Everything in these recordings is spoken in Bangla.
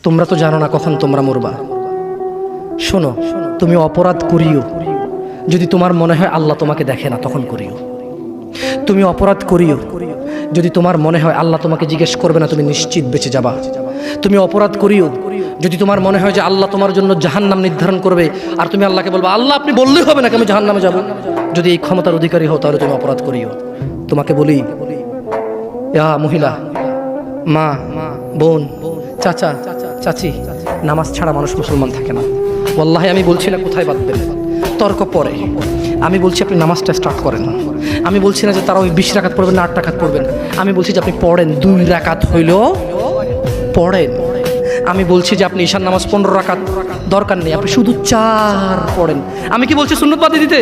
তোমরা তো জানো না কখন তোমরা মরবা। শোনো, তুমি অপরাধ করিও যদি তোমার মনে হয় আল্লাহ তোমাকে দেখে না, তখন করিও। তুমি অপরাধ করিও যদি তোমার মনে হয় আল্লাহ তোমাকে জিজ্ঞেস করবে না, তুমি নিশ্চিত বেঁচে যাবা। তুমি অপরাধ করিও যদি তোমার মনে হয় যে আল্লাহ তোমার জন্য জাহান্নাম নির্ধারণ করবে, আর তুমি আল্লাহকে বলবা আল্লাহ আপনি বললেই হবে না আমি জাহান্নামে যাব। যদি এই ক্ষমতার অধিকারী হও তাহলে তুমি অপরাধ করিও। তোমাকে বলি, মহিলা, মা, বোন, চাচা, চাচি, নামাজ ছাড়া মানুষ মুসলমান থাকে না। ওয়াল্লাহি আমি বলছি না কোথায় বাঁধবেন, তর্ক পরে। আমি বলছি আপনি নামাজটা স্টার্ট করেন। আমি বলছি না যে তারা ওই 20 রাকাত পড়বেন না 8 রাকাত পড়বেন। আমি বলছি যে আপনি পড়েন, 2 রাকাত হইলেও পড়েন। আমি বলছি যে আপনি ঈশান নামাজ 15 রাকাত দরকার নেই, আপনি শুধু 4 পড়েন। আমি কি বলছি সুন্নত বাদ দিতে?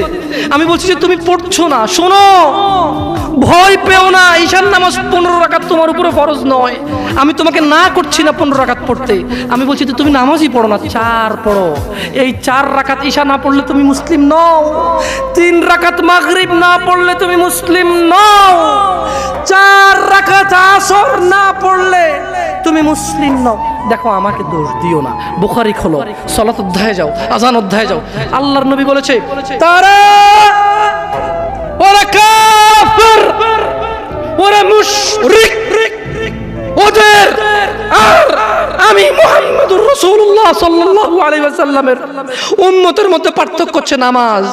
আমি বলছি যে তুমি পড়ছো না, শোনো, ভয় পেও না। ঈশান নামাজ 15 রাকাত তোমার উপরে ফরজ নয়। আমি তোমাকে না করছি না 15 রাকাত পড়তে। আমি বলছি যে তুমি নামাজই পড়ো না, 4 পড়ো। এই 4 রাকাত ঈশা না পড়লে তুমি মুসলিম নও। 3 রাকাত মাগরিব না পড়লে তুমি মুসলিম নও। 4 রাকাত আসর না পড়লে তুমি মুসলিম নও। দেখো, আমাকে দোষ দিও না। বুখারী খোলো, সালাত অধ্যায়ে যাও, আযান অধ্যায়ে যাও। আল্লাহর নবী বলেছে তারা ওরা কাফির, ওরা মুশরিক, ওদের আর আমি মুহাম্মদুর রাসূলুল্লাহ সাল্লাল্লাহু আলাইহি ওয়াসাল্লামের উম্মতের মধ্যে পার্থক্য হচ্ছে নামাজ।